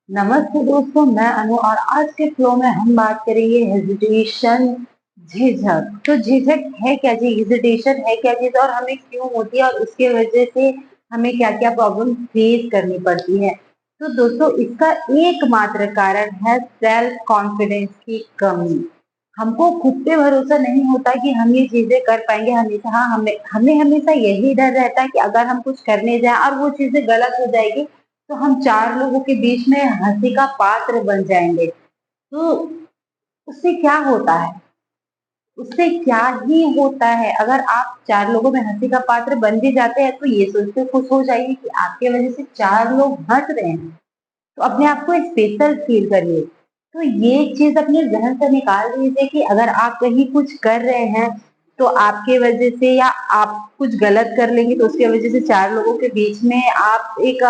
नमस्ते दोस्तों, मैं अनु और आज के फ्लो में हम बात करेंगे हेजिटेशन, झिझक। तो झिझक है क्या चीज, हेजिटेशन है क्या चीज और हमें क्यों होती है और उसके वजह से हमें क्या क्या प्रॉब्लम फेस करनी पड़ती है। तो दोस्तों, इसका एकमात्र कारण है सेल्फ कॉन्फिडेंस की कमी। हमको खुद पे भरोसा नहीं होता कि हम ये चीजें कर पाएंगे हमेशा। हाँ, हमें हमें हमेशा यही डर रहता है कि अगर हम कुछ करने जाए और वो चीजें गलत हो जाएगी तो हम चार लोगों के बीच में हंसी का पात्र बन जाएंगे। तो उससे क्या होता है, उससे क्या ही होता है। अगर आप चार लोगों में हंसी का पात्र बन भी जाते हैं तो ये सोच के खुश हो जाइए कि आपके वजह से चार लोग हंस रहे हैं, तो अपने आप को स्पेशल फील करिए। तो ये चीज अपने जहन से निकाल दीजिए कि अगर आप कहीं कुछ कर रहे हैं तो आपके वजह से या आप कुछ गलत कर लेंगे तो उसके वजह से चार लोगों के बीच में आप एक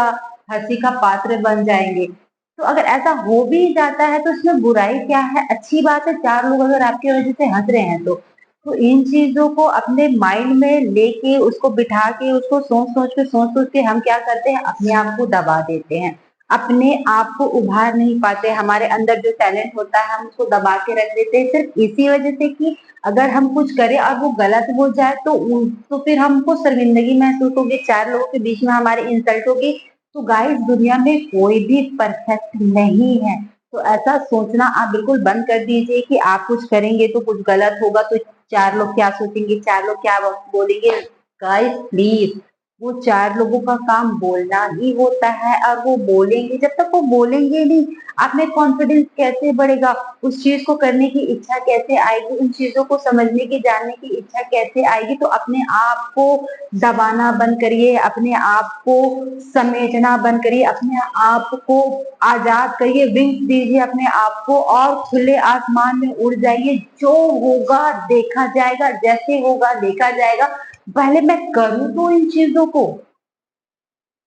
हंसी का पात्र बन जाएंगे। तो अगर ऐसा हो भी जाता है तो इसमें बुराई क्या है, अच्छी बात है। चार लोग अगर आपकी वजह से हंस रहे हैं तो इन चीजों को अपने माइंड में लेके उसको बिठा के उसको सोच सोच के हम क्या करते हैं, अपने आप को दबा देते हैं, अपने आप को उभार नहीं पाते। हमारे अंदर जो टैलेंट होता है हम उसको दबा के रख देते हैं सिर्फ इसी वजह से कि अगर हम कुछ करें और वो गलत हो जाए तो फिर हमको शर्मिंदगी महसूस होगी, चार लोगों के बीच में हमारी इंसल्ट होगी। तो गाइस, दुनिया में कोई भी परफेक्ट नहीं है। तो ऐसा सोचना आप बिल्कुल बंद कर दीजिए कि आप कुछ करेंगे तो कुछ गलत होगा तो चार लोग क्या सोचेंगे, चार लोग क्या बोलेंगे। गाइस प्लीज, वो चार लोगों का काम बोलना ही होता है और वो बोलेंगे। जब तक वो बोलेंगे नहीं, आप में कॉन्फिडेंस कैसे बढ़ेगा, उस चीज को करने की इच्छा कैसे आएगी, उन चीजों को समझने की जानने की इच्छा कैसे आएगी। तो अपने आप को दबाना बंद करिए, अपने आप को समेटना बंद करिए, अपने आप को आजाद करिए, विंग्स दीजिए अपने आप को और खुले आसमान में उड़ जाइए। जो होगा देखा जाएगा, जैसे होगा देखा जाएगा। पहले मैं करूं तो इन चीजों को,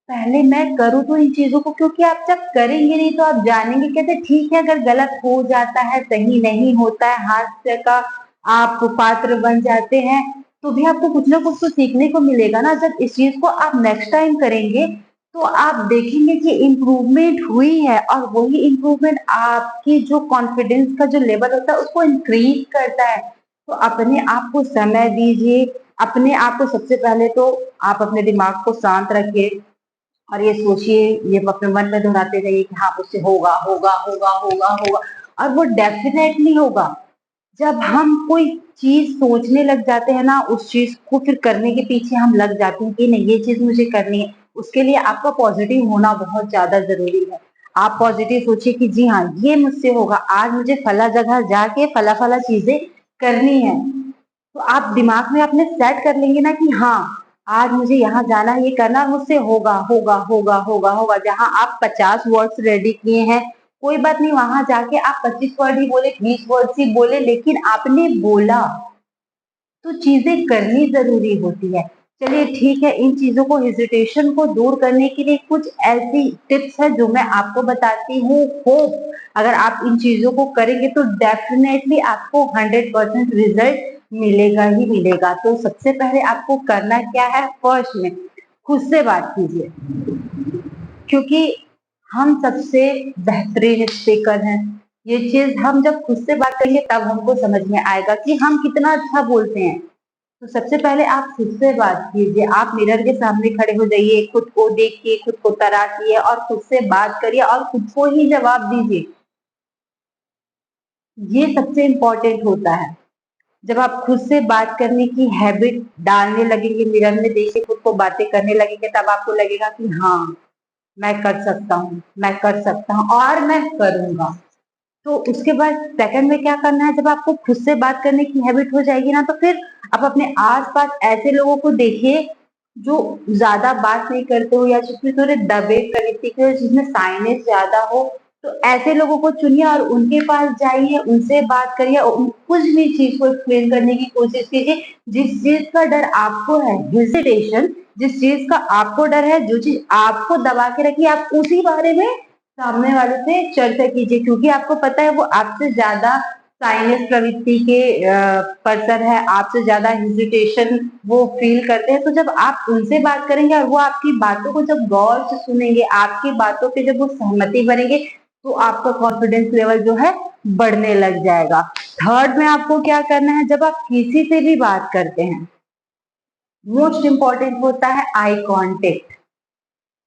पहले मैं करूँ तो इन चीजों को, क्योंकि आप जब करेंगे नहीं तो आप जानेंगे कैसे। ठीक है, अगर गलत हो जाता है, सही नहीं होता है, हास्य का आप पात्र बन जाते हैं तो भी आपको कुछ ना कुछ तो सीखने को मिलेगा ना। जब इस चीज को आप नेक्स्ट टाइम करेंगे तो आप देखेंगे कि इम्प्रूवमेंट हुई है और वही इम्प्रूवमेंट आपकी जो कॉन्फिडेंस का जो लेवल होता है उसको इंक्रीज करता है। तो अपने आप को समय दीजिए। अपने आप को सबसे पहले तो आप अपने दिमाग को शांत रखिए और ये सोचिए, ये अपने मन में दोहराते जाइए कि हाँ, उससे होगा होगा होगा होगा होगा। और वो डेफिनेटली होगा। जब हम कोई चीज सोचने लग जाते हैं ना, उस चीज को फिर करने के पीछे हम लग जाते हैं कि नहीं, ये चीज मुझे करनी है। उसके लिए आपका पॉजिटिव होना बहुत ज्यादा जरूरी है। आप पॉजिटिव सोचिए कि जी हाँ, ये मुझसे होगा, आज मुझे फला जगह जाके फला फला चीजें करनी है। तो आप दिमाग में अपने सेट कर लेंगे ना कि हाँ, आज मुझे यहाँ जाना है, ये करना, मुझसे होगा होगा होगा होगा होगा। जहाँ आप 50 वर्ड्स रेडी किए हैं, कोई बात नहीं, वहां जाके आप 25 वर्ड ही बोले, 20 वर्ड ही बोले, लेकिन आपने बोला। तो चीजें करनी जरूरी होती है। चलिए ठीक है, इन चीजों को, हेजिटेशन को दूर करने के लिए कुछ ऐसी टिप्स है जो मैं आपको बताती हूँ। होप अगर आप इन चीजों को करेंगे तो डेफिनेटली आपको 100% रिजल्ट मिलेगा ही मिलेगा। तो सबसे पहले आपको करना क्या है, फर्स्ट में खुद से बात कीजिए, क्योंकि हम सबसे बेहतरीन स्पीकर हैं। ये चीज हम जब खुद से बात करेंगे तब हमको समझ में आएगा कि हम कितना अच्छा बोलते हैं। तो सबसे पहले आप खुद से बात कीजिए। आप मिरर के सामने खड़े हो जाइए, खुद को देखिए, खुद को तराशिए और खुद से बात करिए और खुद को ही जवाब दीजिए। ये सबसे इम्पोर्टेंट होता है। जब आप खुद से बात करने की हैबिट डालने लगेंगे, मिरर में देख के खुद को बातें करने लगेंगे, तब आपको लगेगा कि हाँ, मैं कर सकता हूँ, मैं कर सकता हूँ और मैं करूंगा। तो उसके बाद सेकंड में क्या करना है, जब आपको खुद से बात करने की हैबिट हो जाएगी ना, तो फिर आप अपने आसपास ऐसे लोगों को देखिए जो ज्यादा बात नहीं करते हो या जिसमें थोड़े दबे प्रवृत्ति के हो, जिसमें साइनेस ज्यादा हो। तो ऐसे लोगों को चुनिए और उनके पास जाइए, उनसे बात करिए और कुछ भी चीज को एक्सप्लेन करने की कोशिश कीजिए। जिस चीज का डर आपको है, हेजिटेशन, जिस चीज का आपको डर है, जो चीज आपको दबा के रखी, आप उसी बारे में सामने वाले से चर्चा कीजिए, क्योंकि आपको पता है वो आपसे ज्यादा साइनस प्रवृत्ति के पर्सन है, आपसे ज्यादा हेजिटेशन वो फील करते हैं, तो जब आप उनसे बात करेंगे और वो आपकी बातों को जब गौर से सुनेंगे, आपकी बातों पे जब वो सहमति बनेंगे, तो आपका कॉन्फिडेंस लेवल जो है बढ़ने लग जाएगा। थर्ड में आपको क्या करना है, जब आप किसी से भी बात करते हैं, मोस्ट इंपॉर्टेंट होता है आई कांटेक्ट।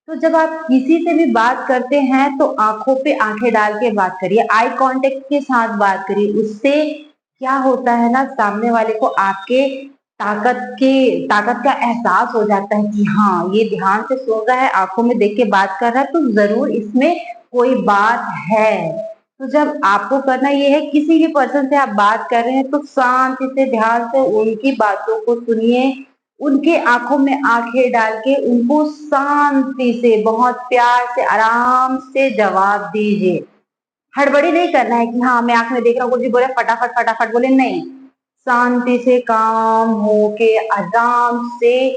तो जब आप किसी से भी बात करते हैं तो आंखों पे आंखें डाल के बात करिए, आई कांटेक्ट के साथ बात करिए। उससे क्या होता है ना, सामने वाले को आपके ताकत का एहसास हो जाता है कि हाँ ये ध्यान से सुन रहा है, आंखों में देख के बात कर रहा है, तो जरूर इसमें कोई बात है। तो जब आपको करना ये है, किसी भी पर्सन से आप बात कर रहे हैं तो शांति से ध्यान से उनकी बातों को सुनिए, उनके आंखों में आंखें डाल के उनको शांति से बहुत प्यार से आराम से जवाब दीजिए। हड़बड़ी नहीं करना है कि हाँ मैं आंख में देख रहा हूँ, कुछ भी बोले फटाफट फटाफट बोले, नहीं। शांति से काम हो के आराम से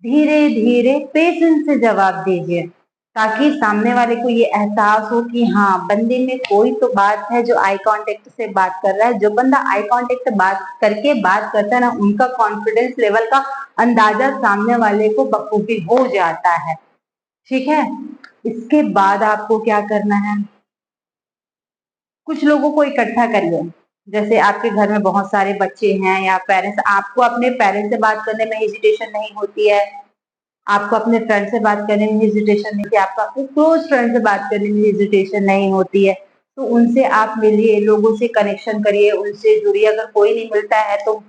धीरे धीरे पेशेंस से जवाब दीजिए, ताकि सामने वाले को ये एहसास हो कि हाँ बंदे में कोई तो बात है जो आई कांटेक्ट से बात कर रहा है। जो बंदा आई कांटेक्ट से बात करके बात करता है ना, उनका कॉन्फिडेंस लेवल का अंदाजा सामने वाले को बखूबी हो जाता है। ठीक है, इसके बाद आपको क्या करना है, कुछ लोगों को इकट्ठा करिए। जैसे आपके घर में बहुत सारे बच्चे हैं या पेरेंट्स, आपको अपने पेरेंट्स से बात करने में हेजिटेशन नहीं होती है, आपको अपने फ्रेंड से बात करने में हेजिटेशन नहीं होती, आपको अपने क्लोज फ्रेंड से बात करने में हेजिटेशन नहीं होती है, तो उनसे आप मिलिए, लोगों से कनेक्शन करिए, उनसे जुड़िए। अगर कोई नहीं मिलता है तो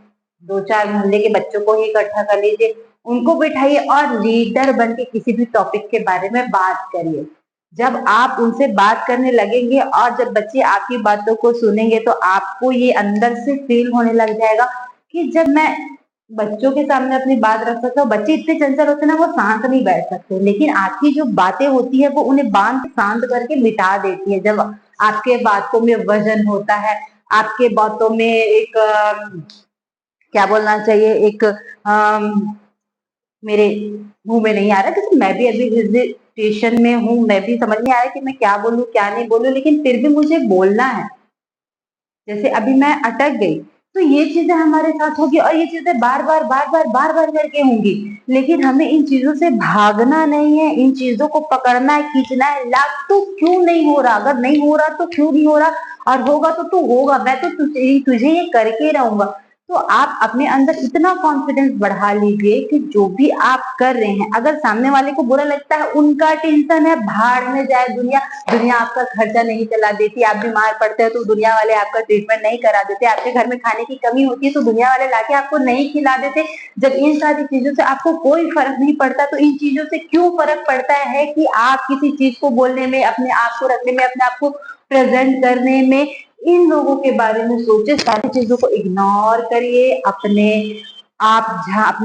दो चार मोहल्ले के बच्चों को ही इकट्ठा कर लीजिए, उनको बिठाइए और लीडर बन के किसी भी टॉपिक के बारे में बात करिए। जब आप उनसे बात करने लगेंगे और जब बच्चे आपकी बातों को सुनेंगे, तो आपको ये अंदर से फील होने लग जाएगा कि जब मैं बच्चों के सामने अपनी बात रख सकता हूँ। बच्चे इतने चंचल होते हैं ना, वो शांत नहीं बैठ सकते, लेकिन आपकी जो बातें होती है वो उन्हें बांध के शांत करके मिटा देती है। जब आपके बातों में वजन होता है, आपके बातों में एक क्या बोलना चाहिए, एक मेरे मुंह में नहीं आ रहा, क्योंकि मैं भी अभी हेजिटेशन में हूँ, मैं भी समझ नहीं आ रहा कि मैं क्या बोलूँ क्या नहीं बोलूँ, लेकिन फिर भी मुझे बोलना है। जैसे अभी मैं अटक गई, तो ये चीजें हमारे साथ होगी और ये चीजें बार बार करके होंगी, लेकिन हमें इन चीजों से भागना नहीं है, इन चीजों को पकड़ना है, खींचना है। लाभ तो क्यों नहीं हो रहा, अगर नहीं हो रहा तो क्यों नहीं हो रहा, और होगा तो तू होगा, मैं तो तुझे ये करके रहूंगा। तो आप अपने अंदर इतना कॉन्फिडेंस बढ़ा लीजिए कि जो भी आप कर रहे हैं, अगर सामने वाले को बुरा लगता है, उनका टेंशन है, भाड़ में जाए दुनिया। दुनिया आपका खर्चा नहीं चला देती, आप बीमार पड़ते हो तो दुनिया वाले आपका ट्रीटमेंट नहीं करा देते, आपके घर में खाने की कमी होती है तो दुनिया वाले लाके आपको नहीं खिला देते। जब इन सारी चीजों से आपको कोई फर्क नहीं पड़ता, तो इन चीजों से क्यों फर्क पड़ता है कि आप किसी चीज को बोलने में, अपने आप को रखने में, अपने आप को प्रेजेंट करने में। इन लोगों के बारे में सोचे, सारी चीजों को इग्नोर करिए, अपने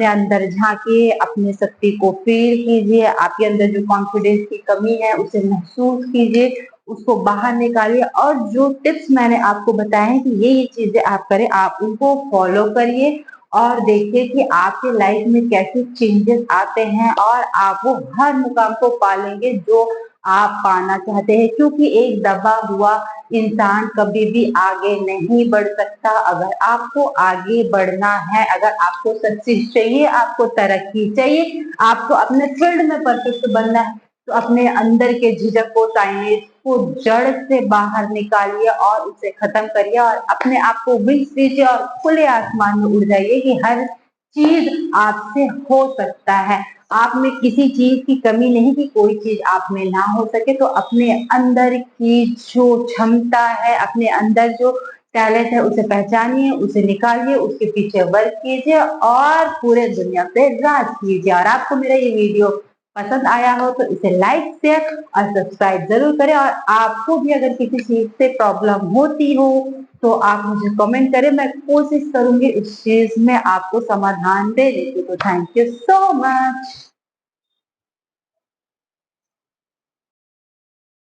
अंदर झांकिए, अपनी शक्ति को फील कीजिए, आपके अंदर जो कॉन्फिडेंस की कमी है उसे महसूस कीजिए, उसको बाहर निकालिए। और जो टिप्स मैंने आपको बताए हैं कि ये चीजें आप करें, आप उनको फॉलो करिए और देखिए कि आपके लाइफ में कैसे चेंजेस आते हैं और आप वो हर मुकाम को पालेंगे जो आप पाना चाहते हैं। क्योंकि एक दबा हुआ इंसान कभी भी आगे नहीं बढ़ सकता। अगर आपको आगे बढ़ना है, अगर आपको सक्सेस चाहिए, आपको तरक्की चाहिए, आपको अपने फील्ड में परफेक्ट बनना है, तो अपने अंदर के झिझक को, साइनेज को जड़ से बाहर निकालिए और उसे खत्म करिए और अपने आप को विंग्स दीजिए और खुले आसमान में उड़ जाइए कि हर चीज आपसे हो सकता है। आप में किसी चीज की कमी नहीं कि कोई चीज आप में ना हो सके। तो अपने अंदर की जो क्षमता है, अपने अंदर जो टैलेंट है, उसे पहचानिए, उसे निकालिए, उसके पीछे वर्क कीजिए और पूरे दुनिया पे राज कीजिए। और आपको मेरा ये वीडियो पसंद आया हो तो इसे लाइक, शेयर और सब्सक्राइब जरूर करें। और आपको भी अगर किसी चीज से प्रॉब्लम होती हो तो आप मुझे कमेंट करें, मैं कोशिश करूंगी इस चीज में आपको समाधान देने की। तो थैंक यू सो मच।